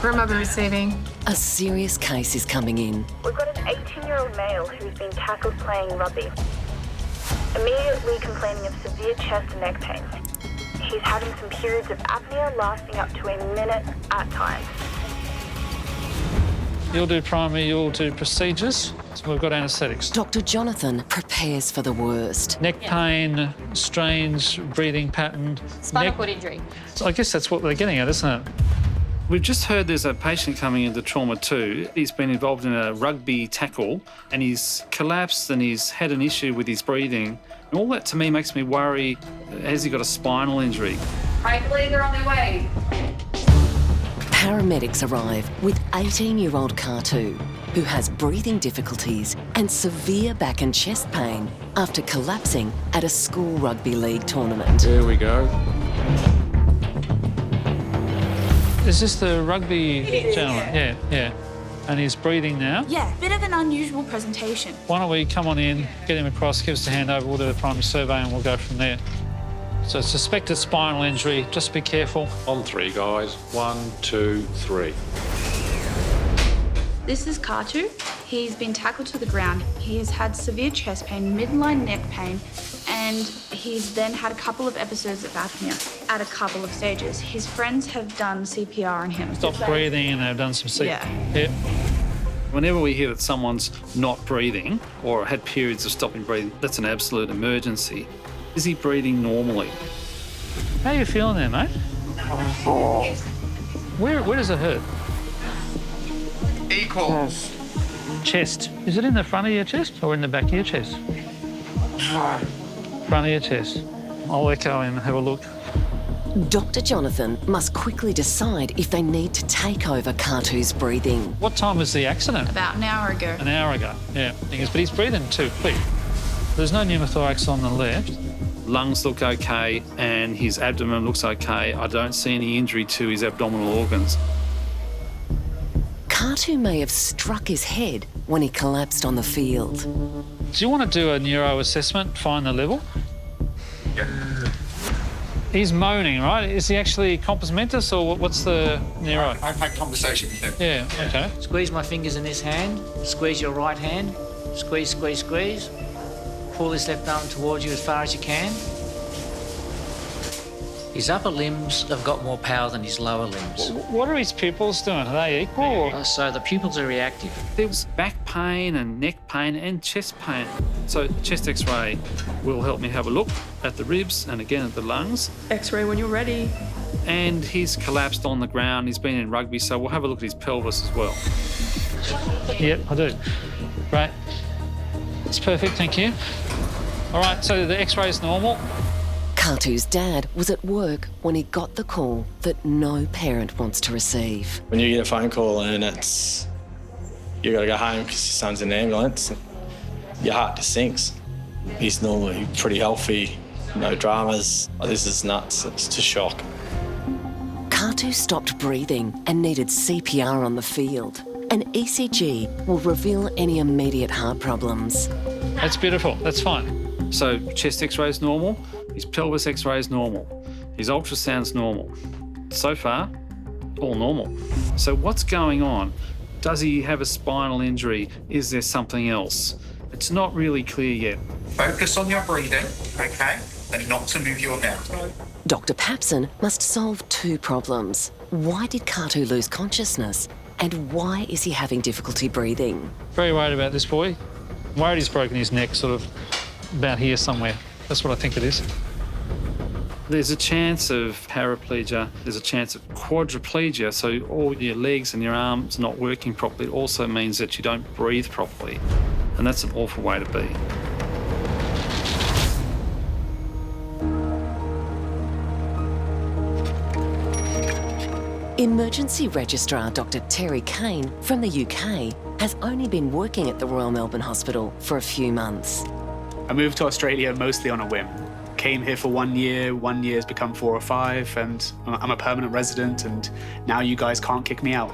Room over receiving. A serious case is coming in. We've got an 18-year-old male who's been tackled playing rugby. Immediately complaining of severe chest and neck pain. He's having some periods of apnea lasting up to a minute at times. You'll do primary, you'll do procedures. So we've got anaesthetics. Dr. Jonathan prepares for the worst. Neck pain, strange breathing pattern. Spinal cord injury. I guess that's what they're getting at, isn't it? We've just heard there's a patient coming into trauma 2. He's been involved in a rugby tackle and he's collapsed and he's had an issue with his breathing. And all that to me makes me worry, has he got a spinal injury? I believe they're on their way. Paramedics arrive with 18-year-old Katu, who has breathing difficulties and severe back and chest pain after collapsing at a school rugby league tournament. There we go. Is this the rugby gentleman? Yeah. And he's breathing now? Yeah, bit of an unusual presentation. Why don't we come on in, get him across, give us a hand over, we'll do the primary survey and we'll go from there. So suspected spinal injury, just be careful. On 3, guys. 1, 2, 3. This is Katu. He's been tackled to the ground. He has had severe chest pain, midline neck pain, and he's then had a couple of episodes of apnea at a couple of stages. His friends have done CPR on him. Stop breathing and they've done some CPR. Yeah. Whenever we hear that someone's not breathing or had periods of stopping breathing, that's an absolute emergency. Is he breathing normally? How are you feeling there, mate? Where does it hurt? Equal. Chest. Is it in the front of your chest or in the back of your chest? Front of your chest. I'll echo and have a look. Dr. Jonathan must quickly decide if they need to take over Katu's breathing. What time was the accident? About an hour ago. An hour ago, yeah. But he's breathing too quick. There's no pneumothorax on the left. Lungs look okay and his abdomen looks okay. I don't see any injury to his abdominal organs. Katu may have struck his head when he collapsed on the field. Do you want to do a neuro assessment, find the level? Yeah. He's moaning, right? Is he actually compos mentis or what's the neuro? I've had conversation with him. Yeah, okay. Squeeze my fingers in this hand, squeeze your right hand, squeeze, squeeze, squeeze. Pull this left arm towards you as far as you can. His upper limbs have got more power than his lower limbs. What are his pupils doing? Are they equal? Or? So the pupils are reactive. There was back pain and neck pain and chest pain. So chest x-ray will help me have a look at the ribs and again at the lungs. X-ray when you're ready. And he's collapsed on the ground. He's been in rugby, so we'll have a look at his pelvis as well. Yep, I do. Right. It's perfect, thank you. All right, so the x-ray is normal. Katu's dad was at work when he got the call that no parent wants to receive. When you get a phone call and you got to go home because your son's in the ambulance, your heart just sinks. He's normally pretty healthy, no dramas. This is nuts, it's just shock. Katu stopped breathing and needed CPR on the field. An ECG will reveal any immediate heart problems. That's beautiful, that's fine. So chest x-ray is normal, his pelvis x-ray is normal, his ultrasound's normal. So far, all normal. So what's going on? Does he have a spinal injury? Is there something else? It's not really clear yet. Focus on your breathing, okay? And not to move your mouth. Dr. Papson must solve 2 problems. Why did Katu lose consciousness? And why is he having difficulty breathing? Very worried about this boy. Worried he's broken his neck sort of about here somewhere. That's what I think it is. There's a chance of paraplegia, there's a chance of quadriplegia, so all your legs and your arms not working properly also means that you don't breathe properly, and that's an awful way to be. Emergency Registrar Dr. Terry Kane from the UK has only been working at the Royal Melbourne Hospital for a few months. I moved to Australia mostly on a whim. Came here for 1 year, 1 year's become 4 or 5, and I'm a permanent resident, and now you guys can't kick me out.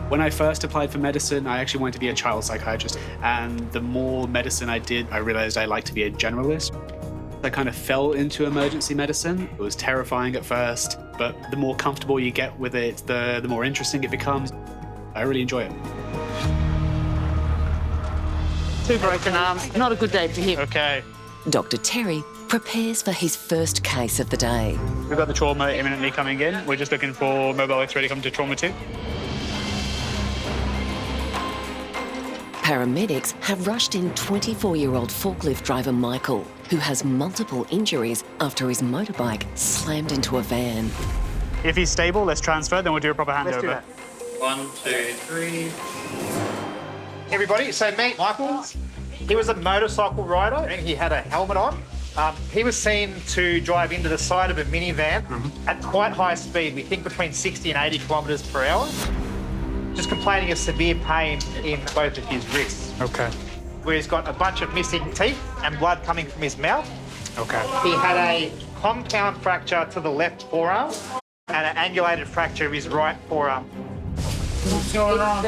When I first applied for medicine, I actually wanted to be a child psychiatrist, and the more medicine I did, I realized I liked to be a generalist. I kind of fell into emergency medicine. It was terrifying at first, but the more comfortable you get with it, the more interesting it becomes. I really enjoy it. 2 broken arms. Not a good day for him. Okay. Dr. Terry prepares for his first case of the day. We've got the trauma imminently coming in. We're just looking for mobile X-ray to come to trauma 2. Paramedics have rushed in 24-year-old forklift driver Michael, who has multiple injuries after his motorbike slammed into a van. If he's stable, let's transfer, then we'll do a proper handover. Let's do that. 1, 2, 3. Everybody, so meet Michael. He was a motorcycle rider and he had a helmet on. He was seen to drive into the side of a minivan at quite high speed. We think between 60 and 80 kilometres per hour. Just complaining of severe pain in both of his wrists. Okay. Where he's got a bunch of missing teeth and blood coming from his mouth. Okay. He had a compound fracture to the left forearm and an angulated fracture of his right forearm. What's going on?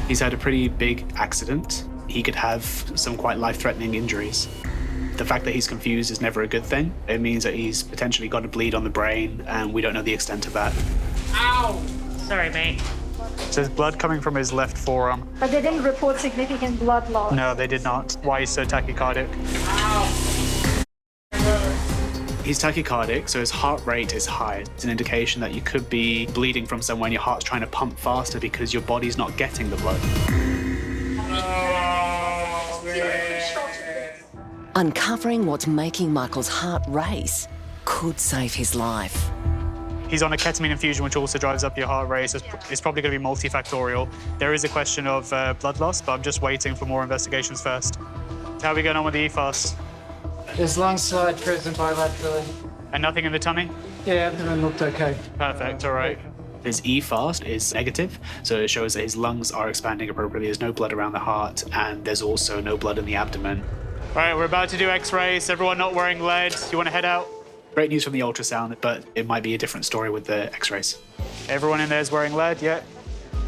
He's had a pretty big accident. He could have some quite life-threatening injuries. The fact that he's confused is never a good thing. It means that he's potentially got a bleed on the brain, and we don't know the extent of that. Ow! Sorry, mate. So there's blood coming from his left forearm. But they didn't report significant blood loss. No, they did not. Why he's so tachycardic? He's tachycardic, so his heart rate is high. It's an indication that you could be bleeding from somewhere and your heart's trying to pump faster because your body's not getting the blood. Uncovering what's making Michael's heart race could save his life. He's on a ketamine infusion, which also drives up your heart rate. So it's probably going to be multifactorial. There is a question of blood loss, but I'm just waiting for more investigations first. How are we going on with the EFAST? There's lung side present bilaterally. And nothing in the tummy? Yeah, everything looked okay. Perfect, all right. His EFAST is negative, so it shows that his lungs are expanding appropriately. There's no blood around the heart, and there's also no blood in the abdomen. All right, we're about to do X-rays. Everyone not wearing lead. You want to head out? Great news from the ultrasound, but it might be a different story with the X-rays. Everyone in there is wearing lead, yeah?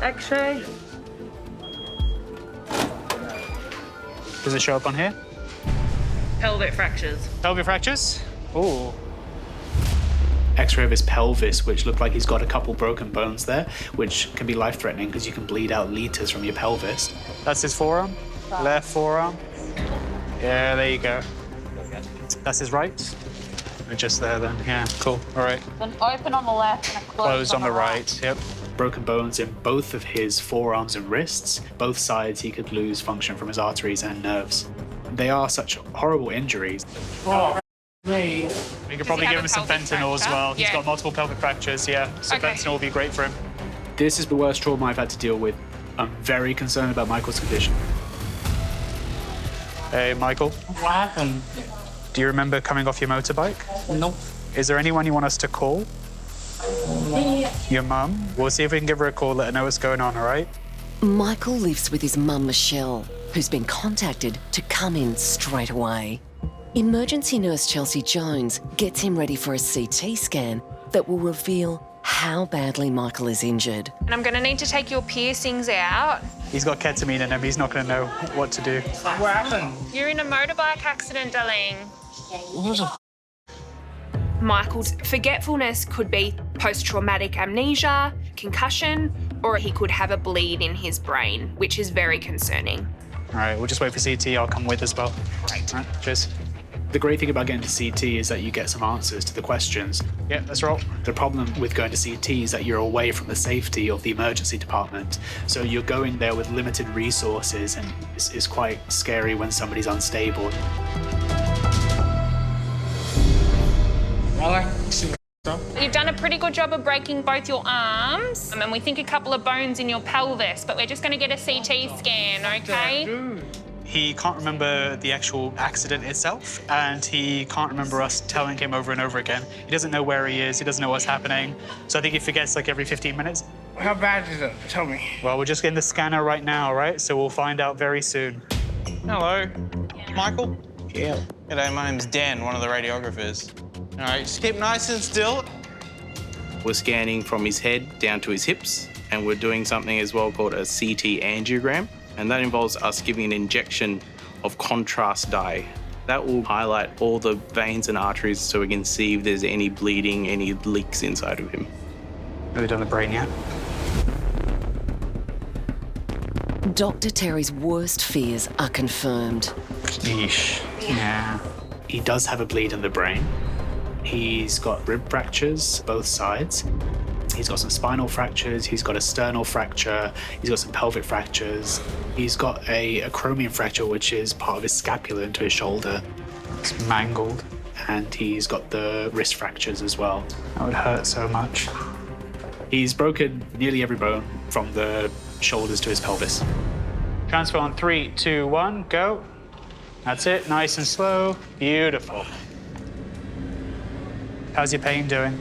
X-ray. Does it show up on here? Pelvic fractures. Pelvic fractures? Ooh. X-ray of his pelvis, which looked like he's got a couple broken bones there, which can be life-threatening because you can bleed out liters from your pelvis. That's his forearm? Left forearm? Yeah, there you go. That's his right? Just there then, yeah, cool, all right. Then open on the left and Closed on the right, yep. Broken bones in both of his forearms and wrists. Both sides he could lose function from his arteries and nerves. They are such horrible injuries. Oh, me. We could probably give him some fentanyl as well. He's got multiple pelvic fractures, yeah. So fentanyl will be great for him. This is the worst trauma I've had to deal with. I'm very concerned about Michael's condition. Hey, Michael. What happened? Do you remember coming off your motorbike? Nope. Is there anyone you want us to call? Your mum? We'll see if we can give her a call, let her know what's going on, all right? Michael lives with his mum, Michelle, who's been contacted to come in straight away. Emergency nurse Chelsea Jones gets him ready for a CT scan that will reveal how badly Michael is injured. And I'm going to need to take your piercings out. He's got ketamine in him. He's not going to know what to do. What happened? You're in a motorbike accident, darling. What the Michael's forgetfulness could be post-traumatic amnesia, concussion, or he could have a bleed in his brain, which is very concerning. All right, we'll just wait for CT. I'll come with as well. Great. All right, cheers. The great thing about getting to CT is that you get some answers to the questions. Yeah, let's roll. The problem with going to CT is that you're away from the safety of the emergency department. So you're going there with limited resources, and it's quite scary when somebody's unstable. You've done a pretty good job of breaking both your arms, and we think a couple of bones in your pelvis, but we're just going to get a CT scan, okay? He can't remember the actual accident itself, and he can't remember us telling him over and over again. He doesn't know where he is, he doesn't know what's happening. So I think he forgets like every 15 minutes. How bad is it? Tell me. Well, we're just getting the scanner right now, right? So we'll find out very soon. Hello, Michael? Yeah. G'day, my name's Dan, one of the radiographers. All right, just keep nice and still. We're scanning from his head down to his hips, and we're doing something as well called a CT angiogram. And that involves us giving an injection of contrast dye. That will highlight all the veins and arteries so we can see if there's any bleeding, any leaks inside of him. Have they done the brain yet? Dr. Terry's worst fears are confirmed. Yeesh. Yeah. He does have a bleed in the brain. He's got rib fractures, both sides. He's got some spinal fractures. He's got a sternal fracture. He's got some pelvic fractures. He's got a acromion fracture, which is part of his scapula into his shoulder. It's mangled. And he's got the wrist fractures as well. That would hurt so much. He's broken nearly every bone from the shoulders to his pelvis. Transfer on 3, 2, 1, go. That's it, nice and slow. Beautiful. How's your pain doing?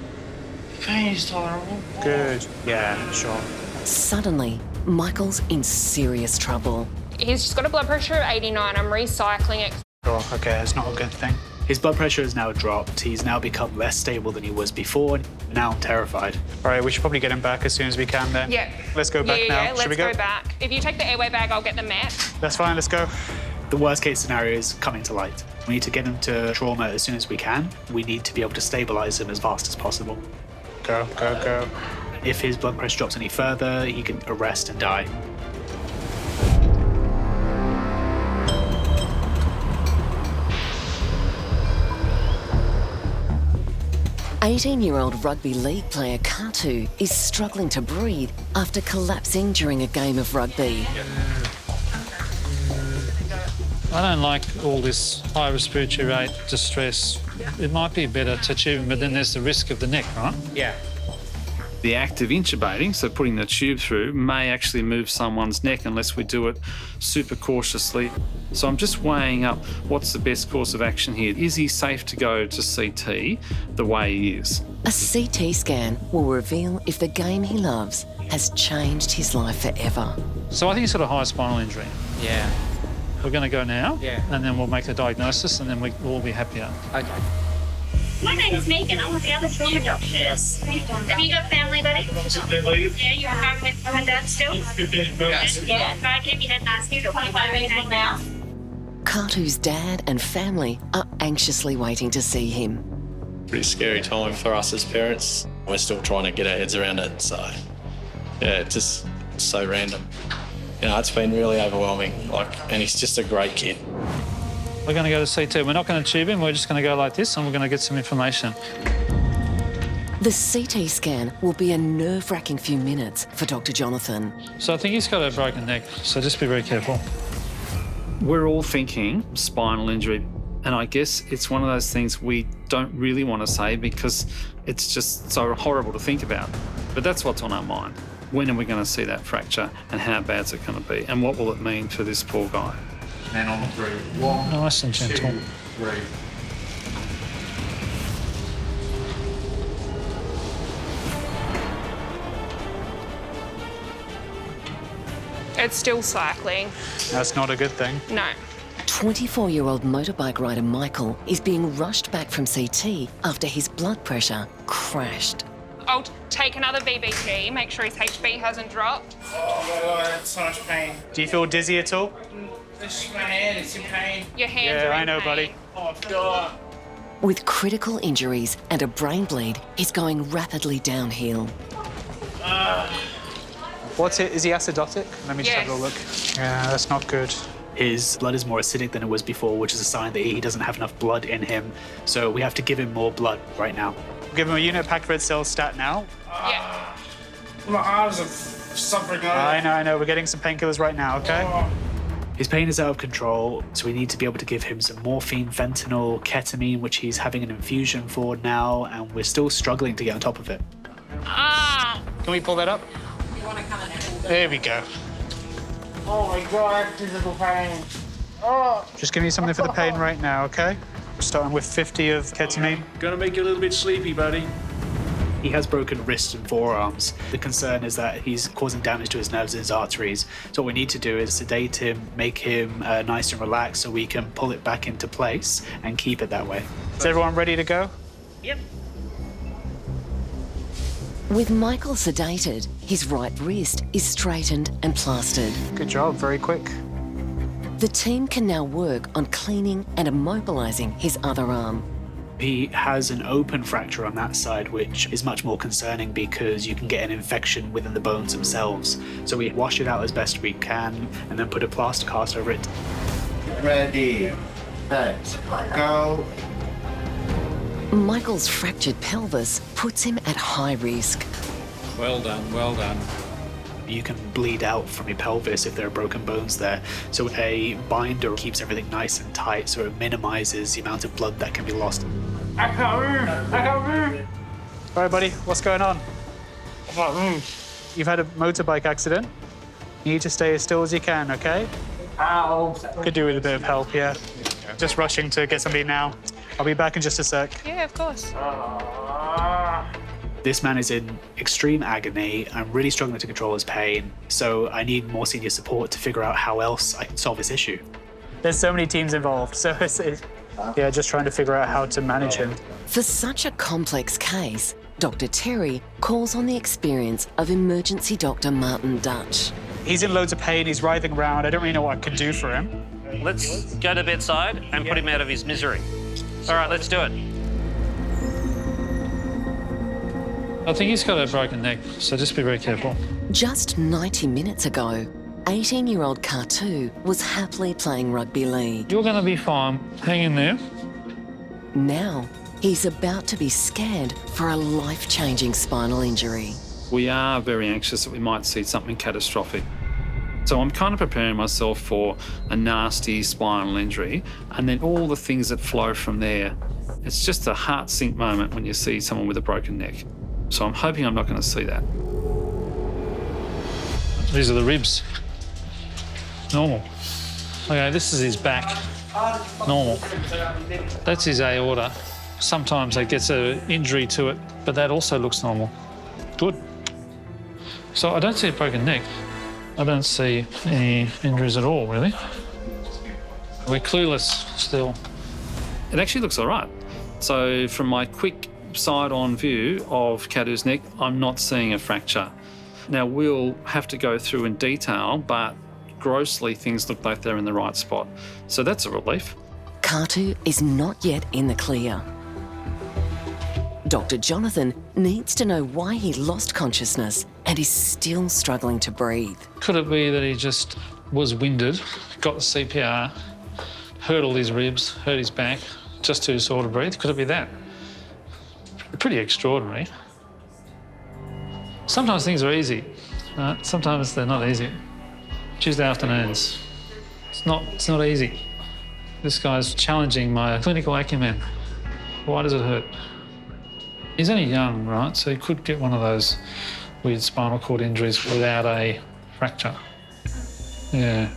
Pain's tolerable. Good. Yeah, sure. Suddenly, Michael's in serious trouble. He's just got a blood pressure of 89. I'm recycling it. Sure, okay, that's not a good thing. His blood pressure has now dropped. He's now become less stable than he was before. Now I'm terrified. All right, we should probably get him back as soon as we can then. Yeah. Let's go back now. Yeah, Should we let's go back. If you take the airway bag, I'll get the mat. That's fine, let's go. The worst case scenario is coming to light. We need to get him to trauma as soon as we can. We need to be able to stabilize him as fast as possible. Go, go, go. If his blood pressure drops any further, he can arrest and die. "18-year-old rugby league player Katu is struggling to breathe after collapsing during a game of rugby. I don't like all this high respiratory rate distress. It might be better to tube him, but then there's the risk of the neck, right? Yeah. The act of intubating, so putting the tube through, may actually move someone's neck unless we do it super cautiously. So I'm just weighing up what's the best course of action here. Is he safe to go to CT the way he is? A CT scan will reveal if the game he loves has changed his life forever. So I think he's got a high spinal injury. Yeah. We're going to go now, Yeah. and then we'll make a diagnosis, and then we'll all be happier. Okay. My name is Megan. I'm with the other trauma doctors. Have you got family, buddy? Yeah, you're home with mum and dad still? Yeah. Try to keep your head nice. You're 25 years old now. Katu's dad and family are anxiously waiting to see him. Pretty scary time for us as parents. We're still trying to get our heads around it, so yeah, it's just so random. You know, it's been really overwhelming, and he's just a great kid. We're going to go to CT. We're not going to tube him. We're just going to go like this, and we're going to get some information. The CT scan will be a nerve-wracking few minutes for Dr. Jonathan. So I think he's got a broken neck, so just be very careful. We're all thinking spinal injury, and I guess it's one of those things we don't really want to say because it's just so horrible to think about. But that's what's on our mind. When are we going to see that fracture, and how bad's it going to be, and what will it mean for this poor guy? And on 3. 1, Nice and gentle. 2, 3. It's still cycling. That's not a good thing. No. 24-year-old motorbike rider Michael is being rushed back from CT after his blood pressure crashed. I'll take another VBG, make sure his HB hasn't dropped. Oh, that's so much pain. Do you feel dizzy at all? This is my hand, it's in pain. Your hands are Yeah, in I know, pain. buddy. Oh, God. With critical injuries and a brain bleed, he's going rapidly downhill. What's it? Is he acidotic? Let me just have a Yes. look. Yeah, that's not good. His blood is more acidic than it was before, which is a sign that he doesn't have enough blood in him. So we have to give him more blood right now. Give him a unit packed red cell stat now. Yeah. My arms are suffering. I know. We're getting some painkillers right now, okay? His pain is out of control, so we need to be able to give him some morphine, fentanyl, ketamine, which he's having an infusion for now, and we're still struggling to get on top of it. Can we pull that up? There we go. Oh my God, physical pain. Oh. Just give me something for the pain right now, okay? Starting with 50 of ketamine. Gonna make you a little bit sleepy, buddy. He has broken wrists and forearms. The concern is that he's causing damage to his nerves and his arteries. So what we need to do is sedate him, make him nice and relaxed so we can pull it back into place and keep it that way. Is everyone ready to go? Yep. With Michael sedated, his right wrist is straightened and plastered. Good job, very quick. The team can now work on cleaning and immobilising his other arm. He has an open fracture on that side, which is much more concerning because you can get an infection within the bones themselves. So we wash it out as best we can and then put a plaster cast over it. Ready, set, go. Michael's fractured pelvis puts him at high risk. Well done, well done. You can bleed out from your pelvis if there are broken bones there. So a binder keeps everything nice and tight so it minimises the amount of blood that can be lost. I can't move. I can't move. All right, buddy, what's going on? I can't move. You've had a motorbike accident. You need to stay as still as you can, okay? Ow. Could do with a bit of help, yeah. Just rushing to get somebody now. I'll be back in just a sec. Yeah, of course. This man is in extreme agony. I'm really struggling to control his pain, so I need more senior support to figure out how else I can solve this issue. There's so many teams involved, so it's just trying to figure out how to manage him. For such a complex case, Dr. Terry calls on the experience of emergency doctor Martin Dutch. He's in loads of pain, he's writhing around. I don't really know what I can do for him. Let's go to bedside and put him out of his misery. All right, let's do it. I think he's got a broken neck, so just be very careful. Just 90 minutes ago, 18-year-old Katu was happily playing rugby league. You're going to be fine. Hang in there. Now, he's about to be scanned for a life-changing spinal injury. We are very anxious that we might see something catastrophic. So I'm kind of preparing myself for a nasty spinal injury and then all the things that flow from there. It's just a heart sink moment when you see someone with a broken neck. So I'm hoping I'm not going to see that. These are the ribs. Normal. Okay, this is his back. Normal. That's his aorta. Sometimes it gets an injury to it, but that also looks normal. Good. So I don't see a broken neck. I don't see any injuries at all, really. We're clueless still. It actually looks all right. So from my quick side-on view of Katu's neck, I'm not seeing a fracture. Now, we'll have to go through in detail, but grossly things look like they're in the right spot. So that's a relief. Katu is not yet in the clear. Dr. Jonathan needs to know why he lost consciousness and is still struggling to breathe. Could it be that he just was winded, got the CPR, hurdled his ribs, hurt his back, just to sort of breathe? Could it be that? Pretty extraordinary. Sometimes things are easy, right? Sometimes they're not easy. Tuesday afternoons, it's not easy. This guy's challenging my clinical acumen. Why does it hurt? He's only young, right? So he could get one of those weird spinal cord injuries without a fracture. Yeah.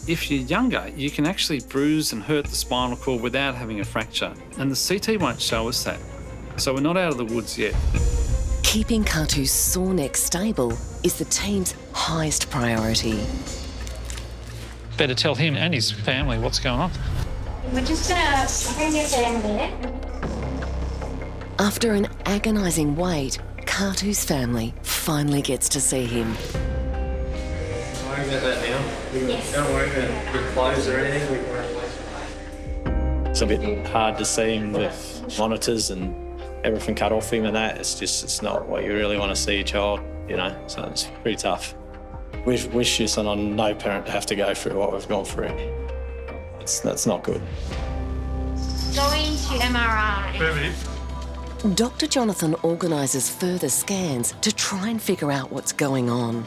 If you're younger, you can actually bruise and hurt the spinal cord without having a fracture. And the CT won't show us that. So we're not out of the woods yet. Keeping Katu's sore neck stable is the team's highest priority. Better tell him and his family what's going on. We're just gonna bring this in a minute. After an agonising wait, Katu's family finally gets to see him. Don't worry about that now. Yes. Don't worry about your clothes or anything. It's a bit hard to see him with monitors and everything cut off him and that. It's not what you really want to see your child, you know, so it's pretty tough. We wish this on no parent to have to go through what we've gone through. That's not good. Going to MRI. Dr. Jonathan organises further scans to try and figure out what's going on.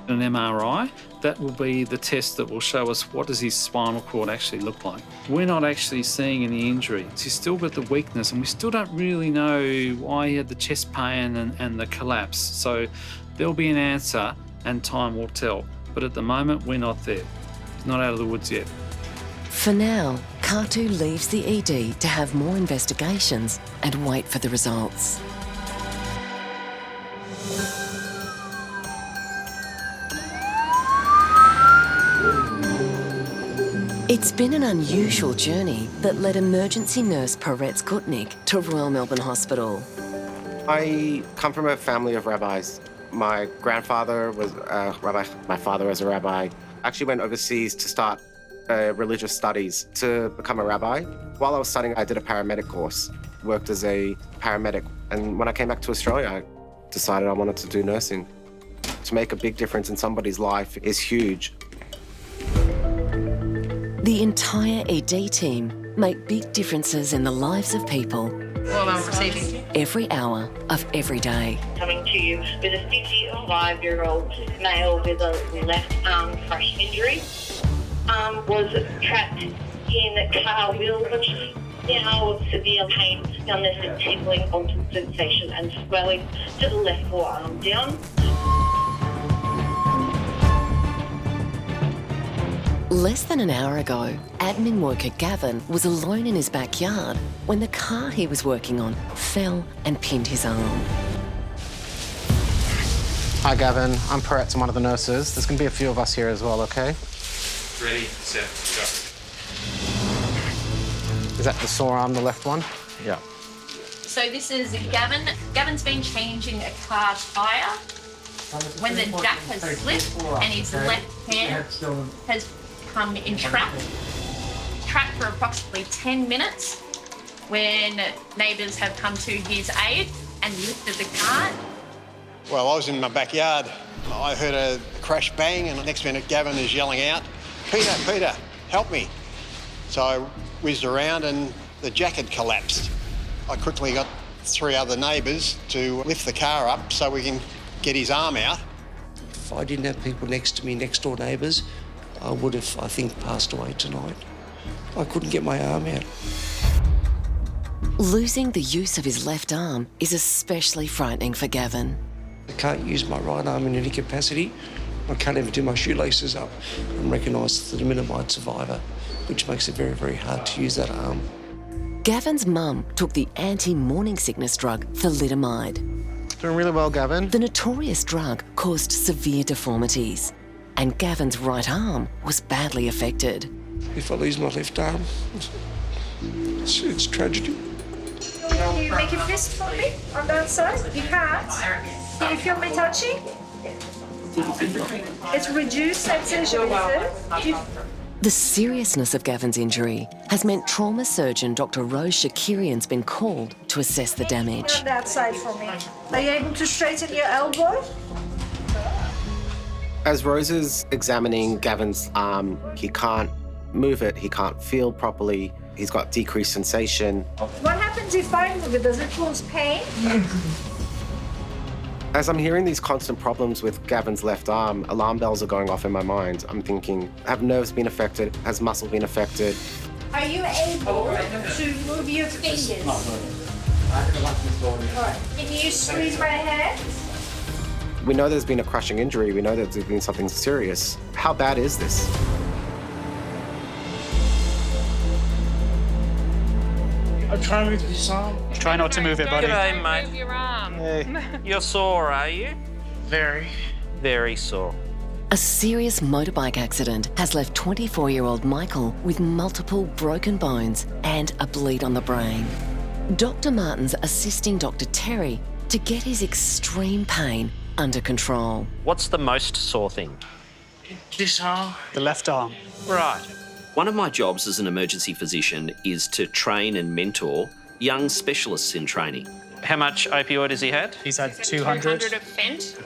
An MRI, that will be the test that will show us what does his spinal cord actually look like. We're not actually seeing any injury. He's still got the weakness and we still don't really know why he had the chest pain and the collapse. So there'll be an answer and time will tell. But at the moment, we're not there. He's not out of the woods yet. For now, Katu leaves the ED to have more investigations and wait for the results. It's been an unusual journey that led emergency nurse Peretz Kutnik to Royal Melbourne Hospital. I come from a family of rabbis. My grandfather was a rabbi, my father was a rabbi. I actually went overseas to start religious studies to become a rabbi. While I was studying, I did a paramedic course, worked as a paramedic. And when I came back to Australia, I decided I wanted to do nursing. To make a big difference in somebody's life is huge. The entire ED team make big differences in the lives of people. Well, I'm receiving. Every hour of every day. Coming to you with a 55-year-old male with a left arm crush injury. Was trapped in a car wheel, which now of severe pain, numbness and tingling, altered sensation and swelling to the left forearm down. Less than an hour ago, admin worker Gavin was alone in his backyard when the car he was working on fell and pinned his arm. Hi, Gavin. I'm Peretz. I'm one of the nurses. There's going to be a few of us here as well, OK? Ready, set, go. Is that the sore arm, the left one? Yeah. So this is Gavin. Gavin's been changing a car tyre when the jack has slipped and his left hand has become entrapped. Trapped for approximately 10 minutes when neighbours have come to his aid and lifted the car. Well, I was in my backyard. I heard a crash bang and the next minute Gavin is yelling out, "Peter, Peter, help me." So I whizzed around and the jack had collapsed. I quickly got 3 other neighbours to lift the car up so we can get his arm out. If I didn't have people next to me, next door neighbours, I would have, I think, passed away tonight. I couldn't get my arm out. Losing the use of his left arm is especially frightening for Gavin. I can't use my right arm in any capacity. I can't even do my shoelaces up and recognise that I'm a minimised survivor, which makes it very, very hard to use that arm. Gavin's mum took the anti-morning sickness drug thalidomide. Doing really well, Gavin. The notorious drug caused severe deformities, and Gavin's right arm was badly affected. If I lose my left arm, it's tragedy. Can you make a fist for me on that side? You can't. Can you feel me touching? It's reduced sensation, is it? The seriousness of Gavin's injury has meant trauma surgeon Dr. Rose Shakirian's been called to assess the damage. On that side for me. Are you able to straighten your elbow? As Rose is examining Gavin's arm, he can't move it, he can't feel properly, he's got decreased sensation. What happens if I move it? Does it cause pain? As I'm hearing these constant problems with Gavin's left arm, alarm bells are going off in my mind. I'm thinking, have nerves been affected? Has muscle been affected? Are you able to move your fingers? Alright. Can you squeeze my hand? We know there's been a crushing injury. We know that there's been something serious. How bad is this? I'm trying to move this arm. Try not to move it, buddy. G'day, mate. Move your arm. You're sore, are you? Very. Very sore. A serious motorbike accident has left 24-year-old Michael with multiple broken bones and a bleed on the brain. Dr. Martin's assisting Dr. Terry to get his extreme pain under control. What's the most sore thing? This arm. The left arm. Right. One of my jobs as an emergency physician is to train and mentor young specialists in training. How much opioid has he had? He's had 200. 200 of fent.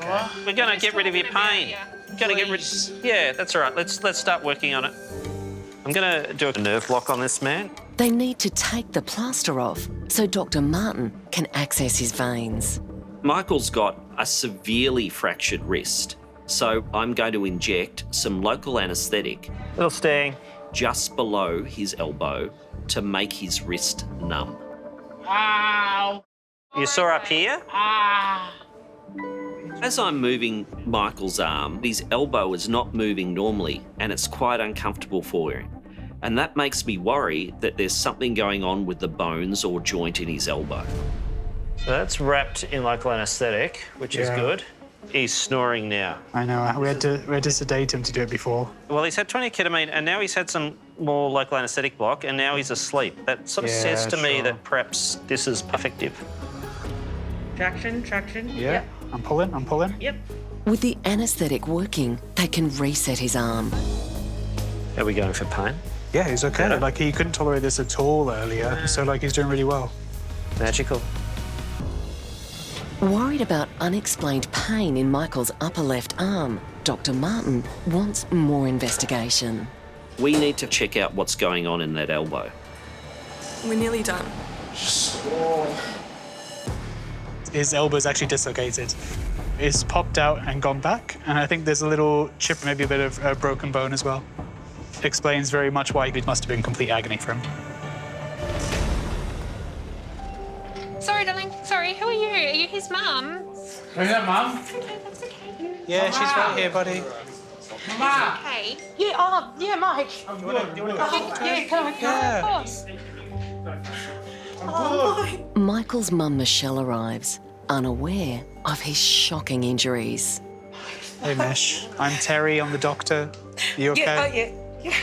We're going to get rid of your pain. Going to get rid. Yeah, that's all right. Let's start working on it. I'm going to do a nerve block on this man. They need to take the plaster off so Dr. Martin can access his veins. Michael's got a severely fractured wrist, so I'm going to inject some local anaesthetic. Little sting. Just below his elbow to make his wrist numb. Ow. You sore up here? As I'm moving Michael's arm, his elbow is not moving normally and it's quite uncomfortable for him. And that makes me worry that there's something going on with the bones or joint in his elbow. So that's wrapped in local anaesthetic, which is good. He's snoring now. I know. We had to sedate him to do it before. Well, he's had 20 ketamine and now he's had some more local anaesthetic block and now he's asleep. That sort of says to me that perhaps this is effective. Traction. Yeah. Yep. I'm pulling. Yep. With the anaesthetic working, they can reset his arm. Are we going for pain? Yeah, he's okay. Better? Like, he couldn't tolerate this at all earlier, so, like, he's doing really well. Magical. Worried about unexplained pain in Michael's upper left arm, Dr. Martin wants more investigation. We need to check out what's going on in that elbow. We're nearly done. His elbow's actually dislocated. It's popped out and gone back, and I think there's a little chip, maybe a bit of broken bone as well. Explains very much why it must have been complete agony for him. Sorry, darling. Sorry, who are you? Are you his mum? Who's that, Mum? Yeah, she's right here, buddy. Mama. Okay. Yeah, Mike. You wanna Yeah, come on, Yeah. of course. Michael's mum, Michelle, arrives, unaware of his shocking injuries. Hey, Mish. I'm Terry. I'm the doctor. You okay? Yeah.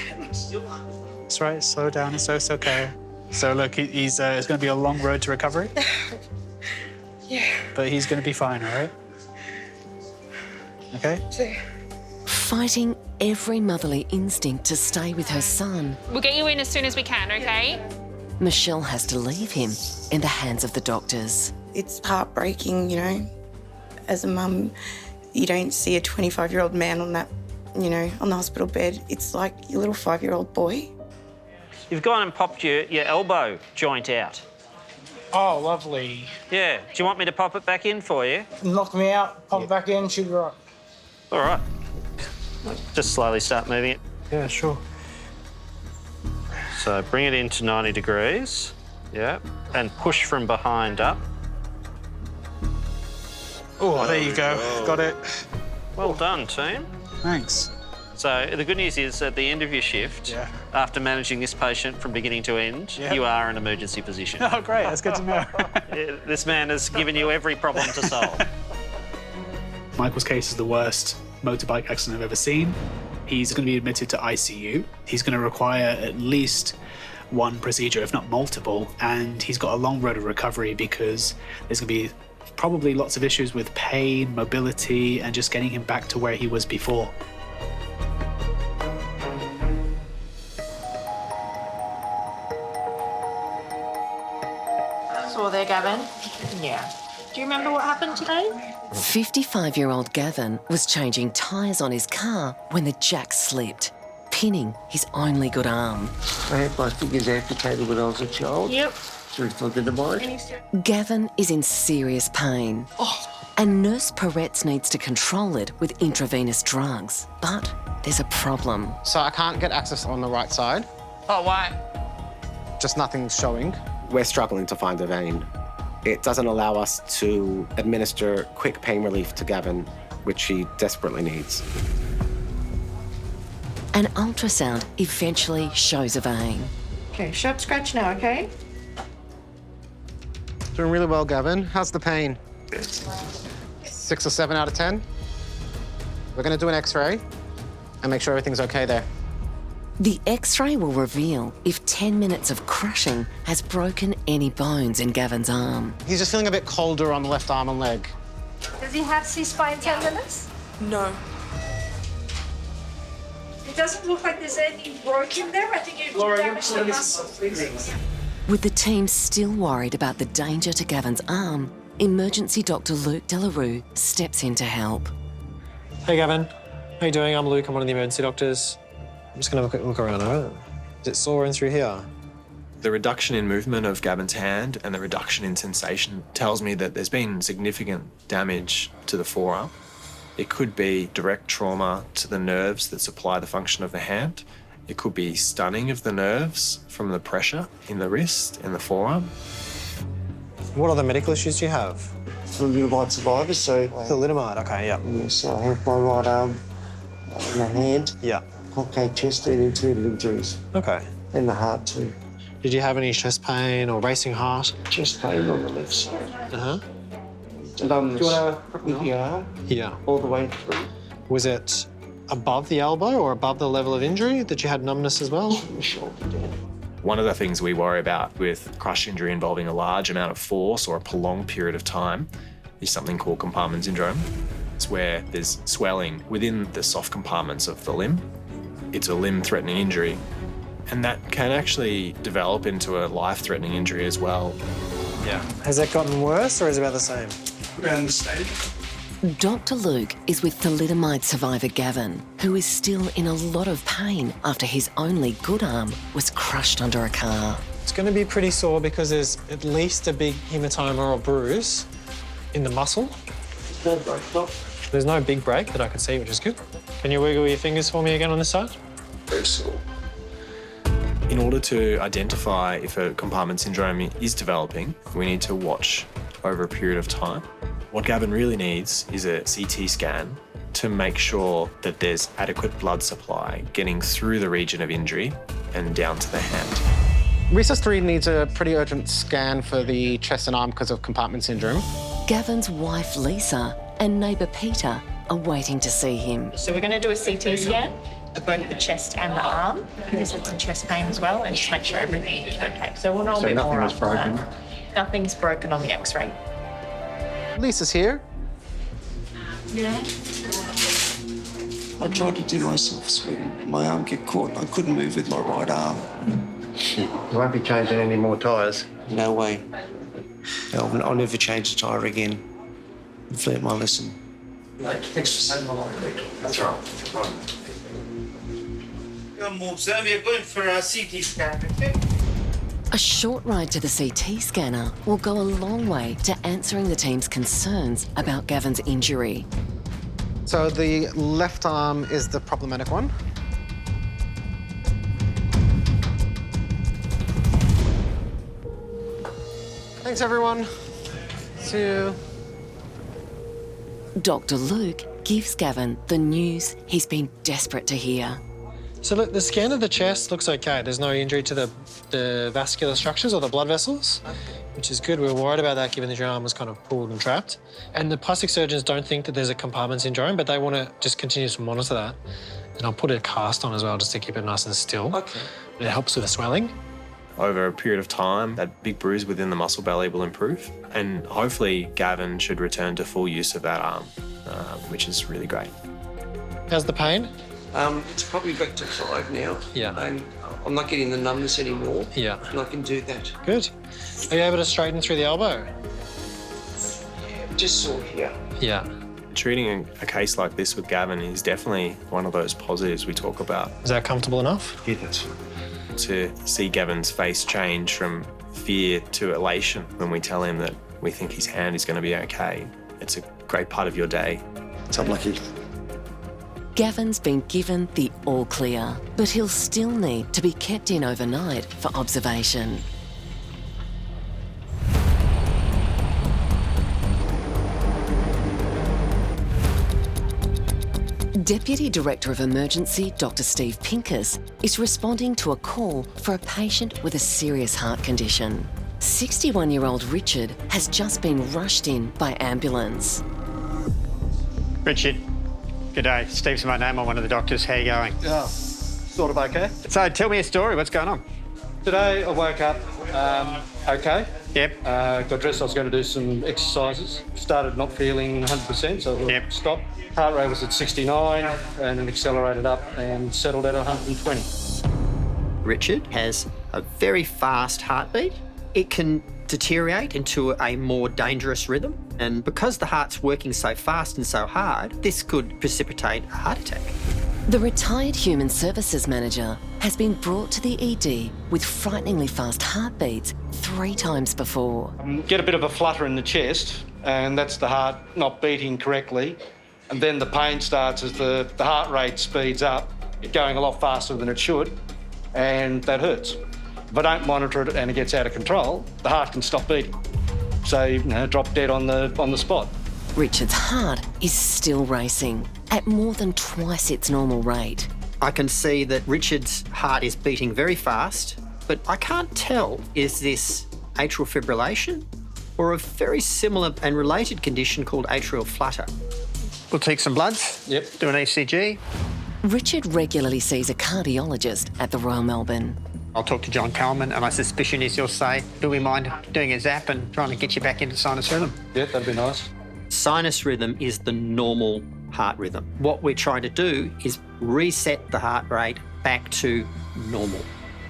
It's right. Slow down. It's okay. So, look, it's going to be a long road to recovery. Yeah. But he's going to be fine, all right? Okay? Fighting every motherly instinct to stay with her son, We'll get you in as soon as we can, okay? Michelle has to leave him in the hands of the doctors. It's heartbreaking, you know. As a mum, you don't see a 25-year-old man on that, you know, on the hospital bed. It's like your little 5-year-old boy. You've gone and popped your elbow joint out. Oh, lovely. Yeah. Do you want me to pop it back in for you? Knock me out, pop it back in, should be right. All right. Just slowly start moving it. Yeah, sure. So bring it into 90 degrees. Yeah. And push from behind up. Oh, there you go. Got it. Well done, team. Thanks. So the good news is at the end of your shift, after managing this patient from beginning to end, you are in emergency position. Oh, great. That's good to know. This man has given you every problem to solve. Michael's case is the worst motorbike accident I've ever seen. He's going to be admitted to ICU. He's going to require at least one procedure, if not multiple, and he's got a long road of recovery because there's going to be probably lots of issues with pain, mobility, and just getting him back to where he was before. Saw there, Gavin? Yeah. Do you remember what happened today? 55-year-old Gavin was changing tyres on his car when the jack slipped, pinning his only good arm. I had my fingers amputated when I was a child. Yep. Through thalidomide. Gavin is in serious pain. And Nurse Peretz needs to control it with intravenous drugs. But there's a problem. So I can't get access on the right side. Oh, why? Just nothing's showing. We're struggling to find a vein. It doesn't allow us to administer quick pain relief to Gavin, which he desperately needs. An ultrasound eventually shows a vein. Okay, sharp scratch now, okay? Doing really well, Gavin. How's the pain? 6 or 7 out of 10. We're going to do an X-ray and make sure everything's okay there. The X-ray will reveal if 10 minutes of crushing has broken any bones in Gavin's arm. He's just feeling a bit colder on the left arm and leg. Does he have C-spine tenderness? No. It doesn't look like there's anything broken there. I think you've damaged the muscle. With the team still worried about the danger to Gavin's arm, emergency Dr. Luke Delarue steps in to help. Hey, Gavin. How you doing? I'm Luke. I'm one of the emergency doctors. I'm just going to have a quick look around, all right? Is it sore in through here? The reduction in movement of Gavin's hand and the reduction in sensation tells me that there's been significant damage to the forearm. It could be direct trauma to the nerves that supply the function of the hand. It could be stunning of the nerves from the pressure in the wrist and the forearm. What other medical issues do you have? Thalidomide survivor, so... Thalidomide, okay, yeah. So I have my right arm and the hand. Yeah. Concave chest and internal injuries. Okay. And the heart too. Did you have any chest pain or racing heart? Chest pain on the left side. Uh-huh. Numbness with the arm. Yeah. All the way through. Was it above the elbow or above the level of injury that you had numbness as well? One of the things we worry about with crush injury involving a large amount of force or a prolonged period of time is something called compartment syndrome. It's where there's swelling within the soft compartments of the limb. It's a limb-threatening injury, and that can actually develop into a life-threatening injury as well. Yeah. Has that gotten worse or is it about the same? Around the state. Dr. Luke is with thalidomide survivor Gavin, who is still in a lot of pain after his only good arm was crushed under a car. It's going to be pretty sore because there's at least a big hematoma or bruise in the muscle. No break, no. There's no big break that I can see, which is good. Can you wiggle your fingers for me again on this side? Very sore. In order to identify if a compartment syndrome is developing, we need to watch over a period of time. What Gavin really needs is a CT scan to make sure that there's adequate blood supply getting through the region of injury and down to the hand. Resus 3 needs a pretty urgent scan for the chest and arm because of compartment syndrome. Gavin's wife Lisa and neighbour Peter are waiting to see him. So we're going to do a CT scan of both the chest and the arm. He's had some chest pain as well, and just make sure everything is okay. So we'll know a bit more after that. Nothing's broken on the X-ray. Lisa's here. Yeah. I tried to do myself swim. My arm get caught and I couldn't move with my right arm. You won't be changing any more tyres? No way. I'll never change a tyre again. I've learnt my lesson. Thanks for saving my life. That's right. Come on, sir. We're going for a CT scan, okay? A short ride to the CT scanner will go a long way to answering the team's concerns about Gavin's injury. So the left arm is the problematic one. Thanks, everyone. See you. Dr. Luke gives Gavin the news he's been desperate to hear. So look, the scan of the chest looks okay. There's no injury to the vascular structures or the blood vessels, which is good. We were worried about that given that your arm was kind of pulled and trapped. And the plastic surgeons don't think that there's a compartment syndrome, but they want to just continue to monitor that. And I'll put a cast on as well just to keep it nice and still. Okay. It helps with the swelling. Over a period of time, that big bruise within the muscle belly will improve, and hopefully Gavin should return to full use of that arm, which is really great. How's the pain? It's probably back to 5 now. Yeah. And I'm not getting the numbness anymore. Yeah. And I can do that. Good. Are you able to straighten through the elbow? Just sore here. Yeah. Treating a case like this with Gavin is definitely one of those positives we talk about. Is that comfortable enough? Yeah, that's fine. To see Gavin's face change from fear to elation when we tell him that we think his hand is going to be okay, it's a great part of your day. It's unlucky. Gavin's been given the all clear, but he'll still need to be kept in overnight for observation. Deputy Director of Emergency, Dr. Steve Pincus, is responding to a call for a patient with a serious heart condition. 61-year-old Richard has just been rushed in by ambulance. Richard, good day. Steve's my name. I'm one of the doctors. How you going? Yeah, sort of okay. So tell me a story. What's going on? Today I woke up okay. Yep. Got dressed, I was going to do some exercises. Started not feeling 100%, so I stopped. Heart rate was at 69 and then accelerated up and settled at 120. Richard has a very fast heartbeat. It can deteriorate into a more dangerous rhythm. And because the heart's working so fast and so hard, this could precipitate a heart attack. The retired Human Services Manager has been brought to the ED with frighteningly fast heartbeats 3 times before. Get a bit of a flutter in the chest, and that's the heart not beating correctly. And then the pain starts as the heart rate speeds up, going a lot faster than it should, and that hurts. If I don't monitor it and it gets out of control, the heart can stop beating. So, drop dead on the spot. Richard's heart is still racing at more than twice its normal rate. I can see that Richard's heart is beating very fast, but I can't tell, is this atrial fibrillation or a very similar and related condition called atrial flutter? We'll take some bloods. Yep. Do an ECG. Richard regularly sees a cardiologist at the Royal Melbourne. I'll talk to John Coleman, and my suspicion is he'll say, do we mind doing a zap and trying to get you back into sinus rhythm? Yeah, that'd be nice. Sinus rhythm is the normal heart rhythm. What we're trying to do is reset the heart rate back to normal.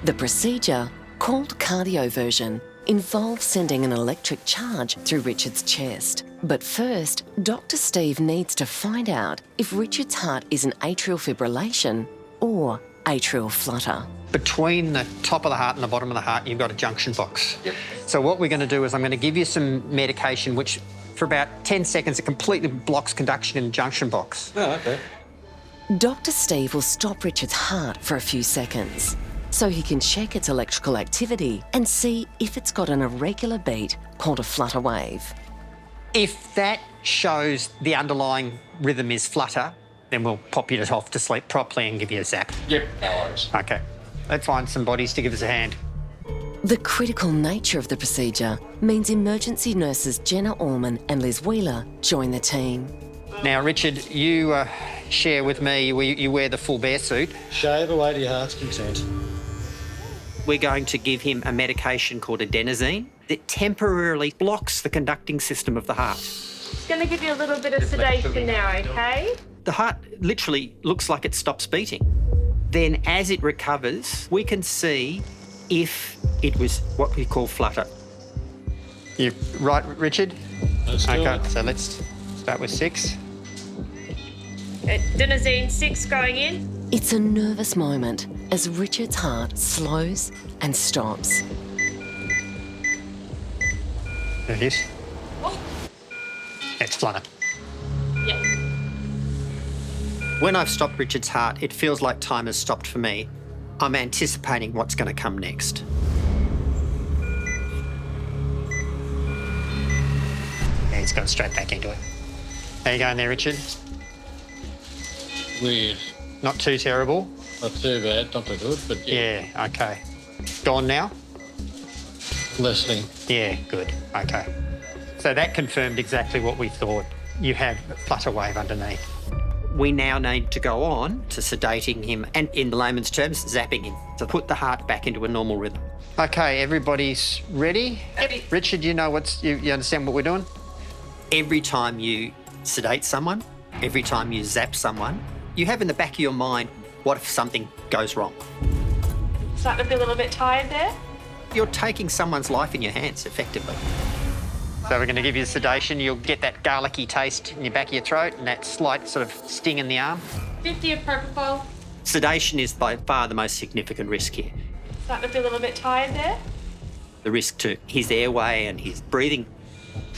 The procedure, called cardioversion, involves sending an electric charge through Richard's chest. But first, Dr. Steve needs to find out if Richard's heart is an atrial fibrillation or atrial flutter. Between the top of the heart and the bottom of the heart, you've got a junction box. Yep. So what we're going to do is I'm going to give you some medication which, for about 10 seconds, it completely blocks conduction in the junction box. Oh, okay. Dr. Steve will stop Richard's heart for a few seconds so he can check its electrical activity and see if it's got an irregular beat called a flutter wave. If that shows the underlying rhythm is flutter, then we'll pop you off to sleep properly and give you a zap. Yep, no worries. Okay. Let's find some bodies to give us a hand. The critical nature of the procedure means emergency nurses Jenna Orman and Liz Wheeler join the team. Now, Richard, you share with me, you wear the full bear suit. Shave away to your heart's content. We're going to give him a medication called Adenosine that temporarily blocks the conducting system of the heart. It's going to give you a little bit of sedation now, okay? The heart literally looks like it stops beating. Then as it recovers, we can see if it was what we call flutter. You right, Richard? Okay, so let's start with 6. Adenosine 6 going in. It's a nervous moment as Richard's heart slows and stops. There it is. It's flutter. Yep. When I've stopped Richard's heart, it feels like time has stopped for me. I'm anticipating what's going to come next. Yeah, he's gone straight back into it. How you going there, Richard? Weird. Not too terrible? Not too bad, not too good, but yeah. Yeah, okay. Gone now? Listening. Yeah, good. Okay. So that confirmed exactly what we thought. You have a flutter wave underneath. We now need to go on to sedating him and, in layman's terms, zapping him to put the heart back into a normal rhythm. Okay, everybody's ready? Yep. Richard, you know you understand what we're doing? Every time you sedate someone, every time you zap someone, you have in the back of your mind, what if something goes wrong? Starting to feel a little bit tired there. You're taking someone's life in your hands, effectively. So we're going to give you sedation. You'll get that garlicky taste in your back of your throat and that slight sort of sting in the arm. 50 of propofol. Sedation is by far the most significant risk here. Starting to feel a little bit tired there. The risk to his airway and his breathing.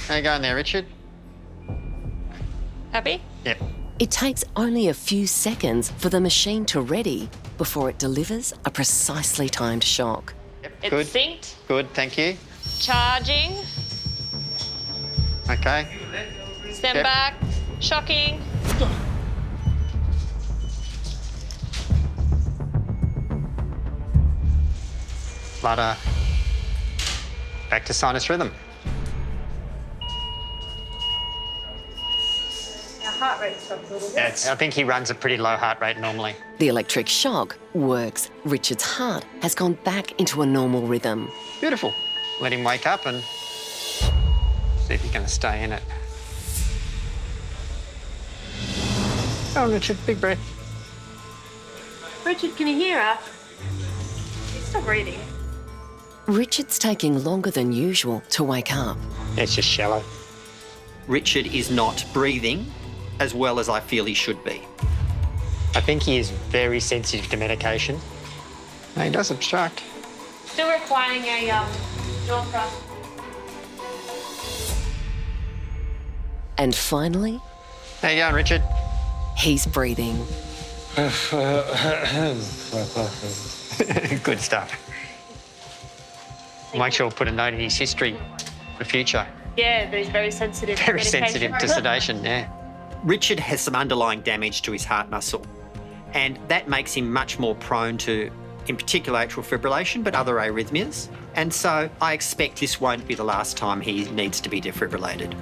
How you going there, Richard? Happy? Yep. It takes only a few seconds for the machine to ready before it delivers a precisely timed shock. Yep. It's Good. synced. Good, thank you. Charging. Okay. Stand Yep. back. Shocking. Flutter. Back to sinus rhythm. Our heart rate stops a little bit. I think he runs a pretty low heart rate normally. The electric shock works. Richard's heart has gone back into a normal rhythm. Beautiful. Let him wake up and see if he's going to stay in it. Oh, Richard, big breath. Richard, can you hear us? Stop breathing. Richard's taking longer than usual to wake up. It's just shallow. Richard is not breathing as well as I feel he should be. I think he is very sensitive to medication. No, he does obstruct. Still requiring a jaw thrust. And finally, How you going, Richard? he's breathing. Good stuff. Make sure we'll put a note in his history for the future. Yeah, but he's very sensitive. Very to medication. sensitive to sedation, yeah. Richard has some underlying damage to his heart muscle, and that makes him much more prone to, in particular, atrial fibrillation, but other arrhythmias. And so I expect this won't be the last time he needs to be defibrillated.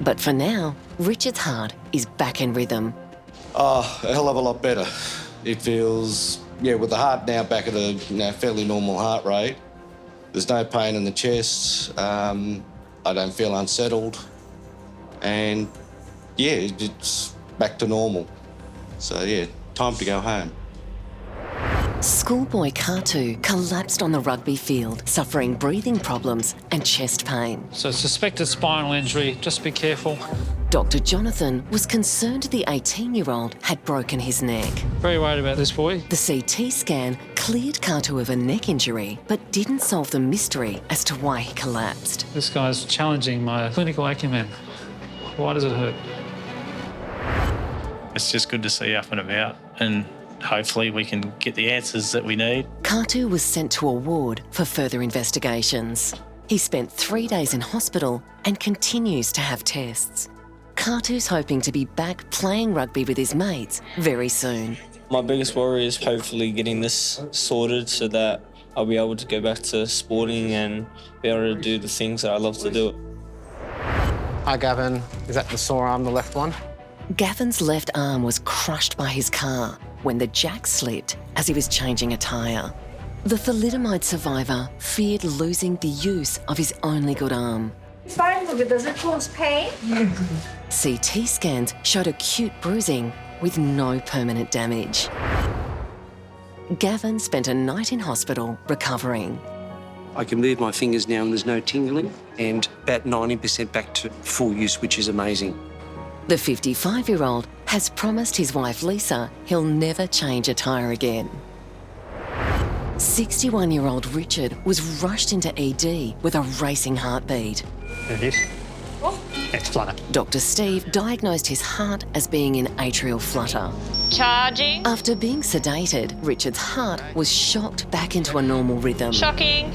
But for now, Richard's heart is back in rhythm. Oh, a hell of a lot better. It feels, with the heart now back at a fairly normal heart rate. There's no pain in the chest. I don't feel unsettled. and yeah, it's back to normal. So yeah, time to go home. Schoolboy Katu collapsed on the rugby field, suffering breathing problems and chest pain. So suspected spinal injury, just be careful. Dr. Jonathan was concerned the 18-year-old had broken his neck. Very worried about this boy. The CT scan cleared Katu of a neck injury, but didn't solve the mystery as to why he collapsed. This guy's challenging my clinical acumen. Why does it hurt? It's just good to see you up and about, and hopefully we can get the answers that we need. Katu was sent to a ward for further investigations. He spent 3 days in hospital and continues to have tests. Katu's hoping to be back playing rugby with his mates very soon. My biggest worry is hopefully getting this sorted so that I'll be able to go back to sporting and be able to do the things that I love to do. Hi, Gavin. Is that the sore arm, the left one? Gavin's left arm was crushed by his car when the jack slipped as he was changing a tyre. The thalidomide survivor feared losing the use of his only good arm. Fine, but does it cause pain? CT scans showed acute bruising with no permanent damage. Gavin spent a night in hospital recovering. I can move my fingers now and there's no tingling, and about 90% back to full use, which is amazing. The 55-year-old has promised his wife Lisa he'll never change a tyre again. 61-year-old Richard was rushed into ED with a racing heartbeat. There it is. Next flutter. Dr. Steve diagnosed his heart as being in atrial flutter. Charging. After being sedated, Richard's heart was shocked back into a normal rhythm. Shocking.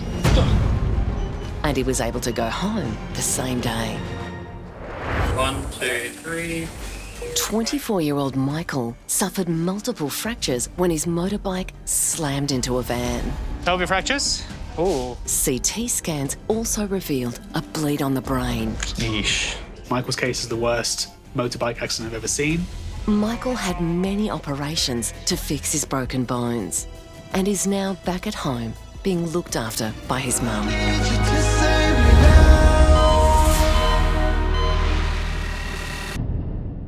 And he was able to go home the same day. 1, 2, 3. 24-year-old Michael suffered multiple fractures when his motorbike slammed into a van. Pelvic fractures? Oh. CT scans also revealed a bleed on the brain. Yeesh. Michael's case is the worst motorbike accident I've ever seen. Michael had many operations to fix his broken bones and is now back at home being looked after by his mum.